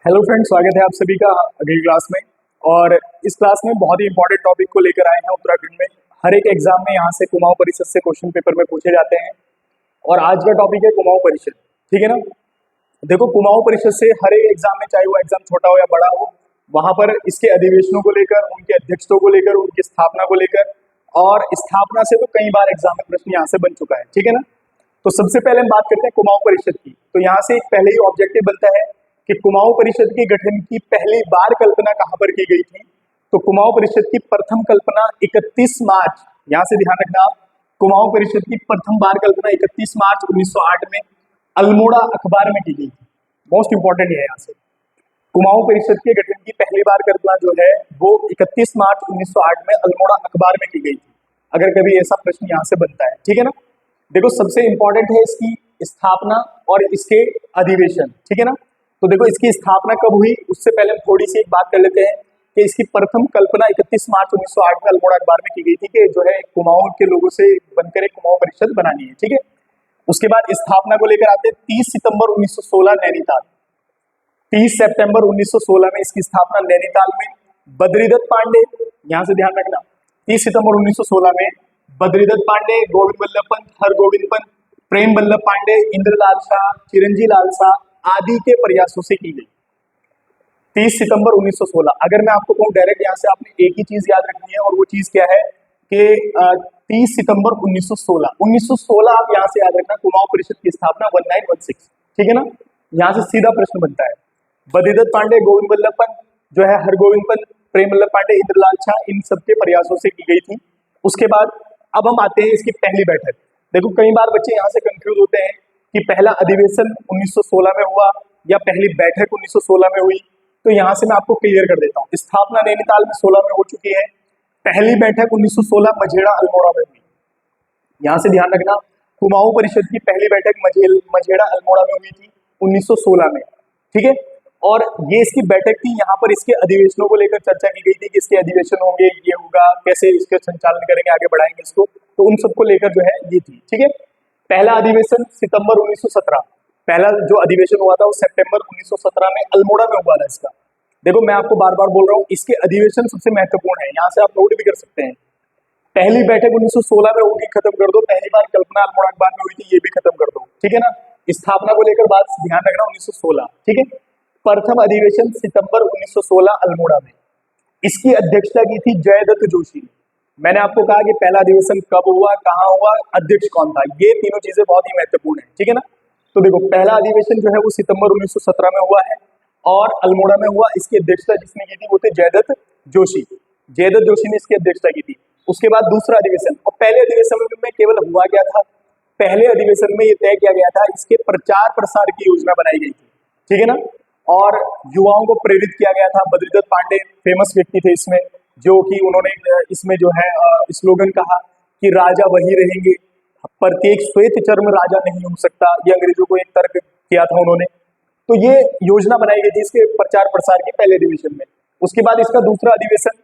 Hello friends, स्वागत है आप सभी का अगली क्लास में। और इस क्लास में बहुत ही इंपॉर्टेंट टॉपिक को लेकर आए हैं उत्तराखंड में। हर एक एग्जाम में यहाँ से कुमाऊं परिषद से क्वेश्चन पेपर में पूछे जाते हैं। और आज का टॉपिक है कुमाऊं परिषद, ठीक है ना। देखो, कुमाऊं परिषद से हर एक एग्जाम में, चाहे वो एग्जाम छोटा हो या बड़ा हो, वहां पर इसके अधिवेशनों को लेकर, उनके अध्यक्षों को लेकर, उनकी स्थापना को लेकर, और स्थापना से तो कई बार एग्जाम में प्रश्न यहाँ से बन चुका है, ठीक है ना। तो सबसे पहले हम बात करते हैं कुमाऊं परिषद की। तो यहाँ से एक पहले ही ऑब्जेक्टिव बनता है कि कुमाऊं परिषद के गठन की पहली बार कल्पना कहां पर की गई थी। तो कुमाऊं परिषद की प्रथम कल्पना 31 मार्च, यहां से ध्यान रखना आप, कुमाऊं परिषद की प्रथम बार कल्पना 31 मार्च 1908 में अल्मोड़ा अखबार में की गई थी। मोस्ट इंपॉर्टेंट है यहाँ से, कुमाऊं परिषद के गठन की पहली बार कल्पना जो है वो 31 मार्च 1908 में अल्मोड़ा अखबार में की गई थी। अगर कभी ऐसा प्रश्न यहाँ से बनता है, ठीक है ना। देखो, सबसे इंपॉर्टेंट है इसकी स्थापना और इसके अधिवेशन, ठीक है ना। तो देखो, इसकी स्थापना कब हुई, उससे पहले हम थोड़ी सी एक बात कर लेते हैं कि इसकी प्रथम कल्पना 31 मार्च 1908 में अल्मोड़ा अखबार में की गई थी कि जो है कुमाऊं के लोगों से बनकर एक कुमाऊं परिषद बनानी है, ठीक है। उसके बाद स्थापना को लेकर आते हैं 30 सितंबर 1916 नैनीताल। 30 सितंबर 1916 में इसकी स्थापना नैनीताल में बद्रीदत्त पांडे, यहां से ध्यान रखना, 30 सितंबर 1916 में बद्रीदत्त पांडे, गोविंद वल्लभ पंत, हरगोविंद पंत, प्रेम वल्लभ पांडे, इंद्रलाल शाह, चिरंजी लाल शाह आदि के प्रयासों से की गई। 30 सितंबर 1916। अगर मैं आपको कहूं डायरेक्ट, यहाँ से आपने एक ही चीज याद रखनी है, और वो चीज क्या है कि 30 सितंबर 1916 आप यहाँ से याद रखना। कुमाऊं परिषद की स्थापना 1916, ठीक है ना। यहाँ से सीधा प्रश्न बनता है, बद्रीदत्त पांडे, गोविंद वल्लभ पंत जो है, हरगोविंद पंत, प्रेम वल्लभ पांडे, इंद्रलाल शाह, इन सबके प्रयासों से की गई थी। उसके बाद अब हम आते हैं इसकी पहली बैठक। देखो, कई बार बच्चे यहाँ से कंफ्यूज होते हैं कि पहला अधिवेशन 1916 में हुआ या पहली बैठक 1916 में हुई। तो यहाँ से मैं आपको क्लियर कर देता हूँ, स्थापना नैनीताल में 16 में हो चुकी है, पहली बैठक 1916 मझेड़ा अल्मोड़ा में हुई। यहाँ से ध्यान रखना, कुमाऊं परिषद की पहली बैठक मझेड़ा अल्मोड़ा में हुई थी 1916 में, ठीक है। और ये इसकी बैठक थी, यहाँ पर इसके अधिवेशनों को लेकर चर्चा की गई थी कि इसके अधिवेशन होंगे, ये होगा, कैसे इसके संचालन करेंगे, आगे बढ़ाएंगे इसको। तो उन सबको लेकर जो है ये थी, ठीक है। पहला अधिवेशन सितंबर 1917, पहला जो अधिवेशन हुआ था वो सितंबर 1917 में अल्मोड़ा में हुआ था इसका। देखो, मैं आपको बार बार बोल रहा हूँ, इसके अधिवेशन सबसे महत्वपूर्ण है, यहाँ से आप नोट भी कर सकते हैं। पहली बैठक 1916 में होगी, खत्म कर दो। पहली बार कल्पना अल्मोड़ा अखबार में हुई थी, ये भी खत्म कर दो, ठीक है ना। स्थापना को लेकर बात ध्यान रखना, 1916, ठीक है। प्रथम अधिवेशन सितंबर 1916 अल्मोड़ा में, इसकी अध्यक्षता की थी जयदत्त जोशी ने। मैंने आपको कहा कि पहला अधिवेशन कब हुआ, कहाँ हुआ, अध्यक्ष कौन था, ये तीनों चीजें बहुत ही महत्वपूर्ण है, ठीक है ना। तो देखो, पहला अधिवेशन जो है वो सितंबर 1917 में हुआ है और अल्मोड़ा में हुआ। इसकी अध्यक्षता जिसने की थी वो थे जयदत्त जोशी। जयदत्त जोशी ने इसकी अध्यक्षता की थी। उसके बाद दूसरा अधिवेशन, और पहले अधिवेशन में केवल हुआ क्या था, पहले अधिवेशन में यह तय किया गया था, इसके प्रचार प्रसार की योजना बनाई गई थी, ठीक है ना। और युवाओं को प्रेरित किया गया था। बद्रीदत्त पांडे फेमस व्यक्ति थे इसमें, जो कि उन्होंने इसमें जो है स्लोगन कहा कि राजा वही रहेंगे, प्रत्येक श्वेत चर्म राजा नहीं हो सकता। ये अंग्रेजों को एक तर्क किया था उन्होंने। तो ये योजना बनाई गई थी इसके प्रचार प्रसार की पहले अधिवेशन में। उसके बाद इसका दूसरा अधिवेशन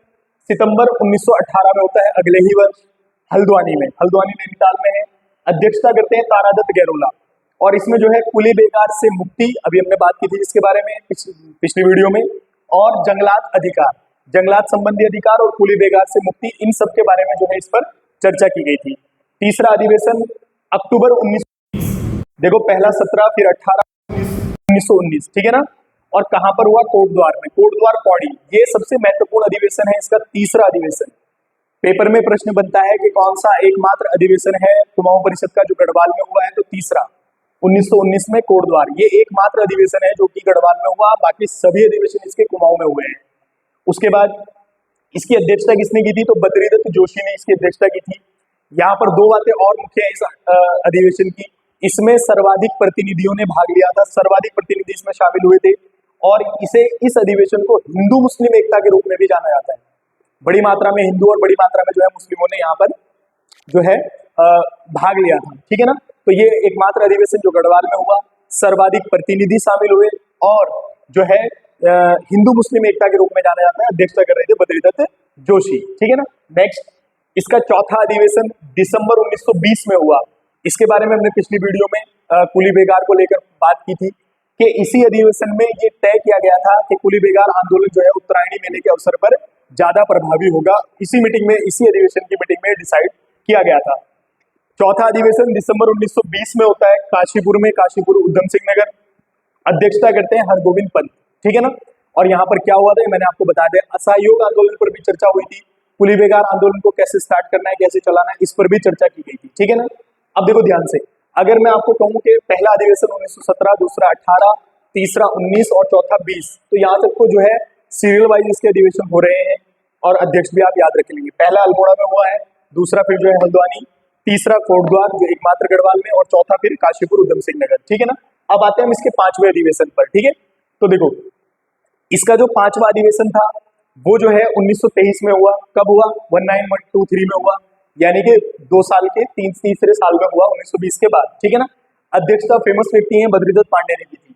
सितंबर 1918 में होता है, अगले ही वर्ष, हल्द्वानी में, हल्द्वानी नैनीताल में है। अध्यक्षता करते हैं तारादत्त गैरोला। और इसमें जो है कुली बेगार से मुक्ति, अभी हमने बात की थी इसके बारे में पिछली वीडियो में, और जंगलात अधिकार, जंगलात संबंधी अधिकार और कुली बेगार से मुक्ति, इन सब के बारे में जो है इस पर चर्चा की गई थी। तीसरा अधिवेशन अक्टूबर 19, देखो पहला 17, फिर 18, 1919, ठीक है ना। और कहां पर हुआ, कोटद्वार में, कोटद्वार पौड़ी। ये सबसे महत्वपूर्ण अधिवेशन है, इसका तीसरा अधिवेशन। पेपर में प्रश्न बनता है कि कौन सा एकमात्र अधिवेशन है कुमाऊं परिषद का जो गढ़वाल में हुआ है, तो तीसरा 1919 में कोटद्वार, ये एकमात्र अधिवेशन है जो कि गढ़वाल में हुआ, बाकी सभी अधिवेशन इसके कुमाऊं में हुए हैं। उसके बाद इसकी अध्यक्षता किसने की थी, तो बद्रीदत्त जोशी ने इसकी अध्यक्षता की थी। यहाँ पर दो बातें और मुख्य है इस अधिवेशन की, इसमें सर्वाधिक प्रतिनिधियों ने भाग लिया था, सर्वाधिक प्रतिनिधि इसमें शामिल हुए थे। और इस अधिवेशन को हिंदू मुस्लिम एकता के रूप में भी जाना जाता है। बड़ी मात्रा में हिंदू और बड़ी मात्रा में जो है मुस्लिमों ने यहाँ पर जो है भाग लिया था, ठीक है ना। तो ये एकमात्र अधिवेशन जो गढ़वाल में हुआ, सर्वाधिक प्रतिनिधि शामिल हुए, और जो है हिंदू मुस्लिम एकता के रूप में जाना जाता है। अध्यक्षता कर रहे थे बद्रीदत्त जोशी, ठीक है ना। नेक्स्ट, इसका चौथा अधिवेशन दिसंबर 1920 में हुआ। इसके बारे में हमने पिछली वीडियो में कुली बेगार को लेकर बात की थी कि इसी अधिवेशन में ये तय किया गया था कि कुली बेगार आंदोलन जो है उत्तरायणी मेले के अवसर पर ज्यादा प्रभावी होगा। इसी मीटिंग में, इसी अधिवेशन की मीटिंग में डिसाइड किया गया था। चौथा अधिवेशन दिसंबर 1920 में होता है काशीपुर में, काशीपुर उधम सिंह नगर। अध्यक्षता करते हैं हरगोविंद पंत, ठीक है ना। और यहाँ पर क्या हुआ था मैंने आपको बता दिया। असहयोग आंदोलन पर भी चर्चा हुई थी, कुली बेगार आंदोलन को कैसे स्टार्ट करना है, कैसे चलाना है, इस पर भी चर्चा की गई थी, ठीक है ना। अब देखो ध्यान से, अगर मैं आपको कहूं कि पहला अधिवेशन 1917, दूसरा 18, तीसरा 19 और चौथा 20, तो यहाँ तक को जो है सीरियल वाइज इसके अधिवेशन हो रहे हैं और अध्यक्ष भी आप याद रख लेंगे। पहला अल्मोड़ा में हुआ है, दूसरा फिर जो है हल्द्वानी, तीसरा कोटद्वार जो एकमात्र गढ़वाल में, और चौथा फिर काशीपुर उधम सिंह नगर, ठीक है ना। अब आते हैं हम इसके पांचवें अधिवेशन पर, ठीक है। तो देखो इसका जो पांचवा अधिवेशन था वो जो है 1923 में हुआ। कब हुआ? 1923 में हुआ, यानी कि 2 साल के तीसरे साल में हुआ, 1920 के बाद, ठीक है ना। अध्यक्षता फेमस व्यक्ति हैं बद्रीदत्त पांडे ने की थी।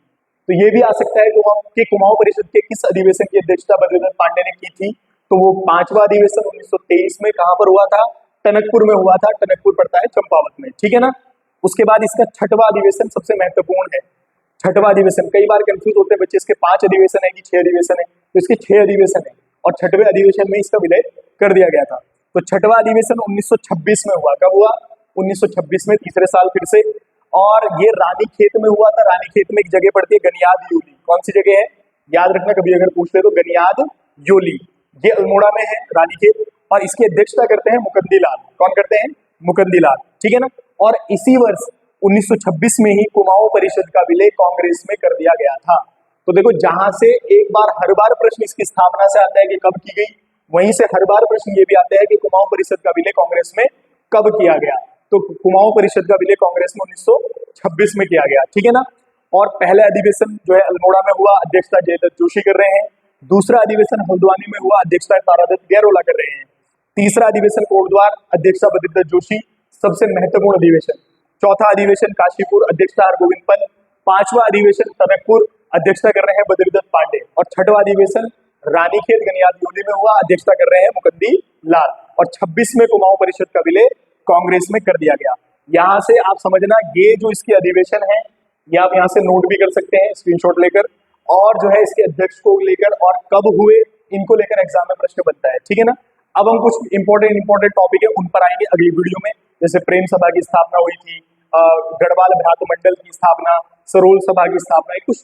तो ये भी आ सकता है कि कुमाऊं परिषद के किस अधिवेशन की अध्यक्षता बद्रीदत्त पांडे ने की थी। तो वो पांचवा अधिवेशन 1923 में कहां पर हुआ था? टनकपुर में हुआ था। टनकपुर पड़ता है चंपावत में, ठीक है ना। उसके बाद इसका छठवां अधिवेशन सबसे महत्वपूर्ण है। छठवां अधिवेशन, कई बार कंफ्यूज होते हैं बच्चे, इसके 5 अधिवेशन है कि 6 अधिवेशन है, तो इसके 6 अधिवेशन है और छठवें अधिवेशन में इसका विलय कर दिया गया था। तो छठवां अधिवेशन 1926 में हुआ। कब हुआ? 1926 में, तीसरे साल फिर से। और ये रानीखेत में हुआ था। रानीखेत में एक जगह पड़ती है गनियाद योली, कौन सी जगह है याद रखना, कभी अगर पूछते तो गनियाद योली, ये अल्मोड़ा में है रानीखेत। और इसकी अध्यक्षता करते हैं मुकंदी लाल। कौन करते हैं? मुकंदी लाल, ठीक है ना। और इसी वर्ष 1926 में ही कुमाऊं परिषद का विलय कांग्रेस में कर दिया गया था। तो देखो जहां से एक बार हर बार प्रश्न इसकी स्थापना से आता है कि कब की गई, वहीं से हर बार प्रश्न ये भी आता है कि कुमाऊं परिषद का विलय कांग्रेस में कब किया गया। तो कुमाऊं परिषद का विलय कांग्रेस में 1926 में किया गया, ठीक है ना। और पहला अधिवेशन जो है अल्मोड़ा में हुआ, अध्यक्षता जयदत्त जोशी कर रहे हैं। दूसरा अधिवेशन हल्द्वानी में हुआ, अध्यक्षता तारादत्त गैरोला कर रहे हैं। तीसरा अधिवेशन कोटद्वार, अध्यक्षता बद्रीदत्त जोशी, सबसे महत्वपूर्ण अधिवेशन। चौथा अधिवेशन काशीपुर, अध्यक्षता हरगोविंद पंत। पांचवा अधिवेशन टनकपुर, अध्यक्षता कर रहे हैं बद्रीदत्त पांडे। और छठवां अधिवेशन रानीखेत गनियाद योली में हुआ, अध्यक्षता कर रहे हैं मुकंदी लाल। और 26 में कुमाऊं परिषद का विलय कांग्रेस में कर दिया गया। यहाँ से आप समझना, ये जो इसके अधिवेशन है ये आप यहाँ से नोट भी कर सकते हैं स्क्रीनशॉट लेकर, और जो है इसके अध्यक्ष को लेकर और कब हुए इनको लेकर एग्जाम में प्रश्न बनता है, ठीक है ना। अब हम कुछ इंपॉर्टेंट टॉपिक है उन पर आएंगे अगली वीडियो में। जैसे प्रेम सभा की स्थापना हुई थी, गढ़वाल भ्रात मंडल की स्थापना, सरोल सभा की स्थापना, कुछ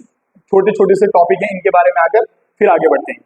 छोटे छोटे से टॉपिक हैं, इनके बारे में आकर फिर आगे बढ़ते हैं।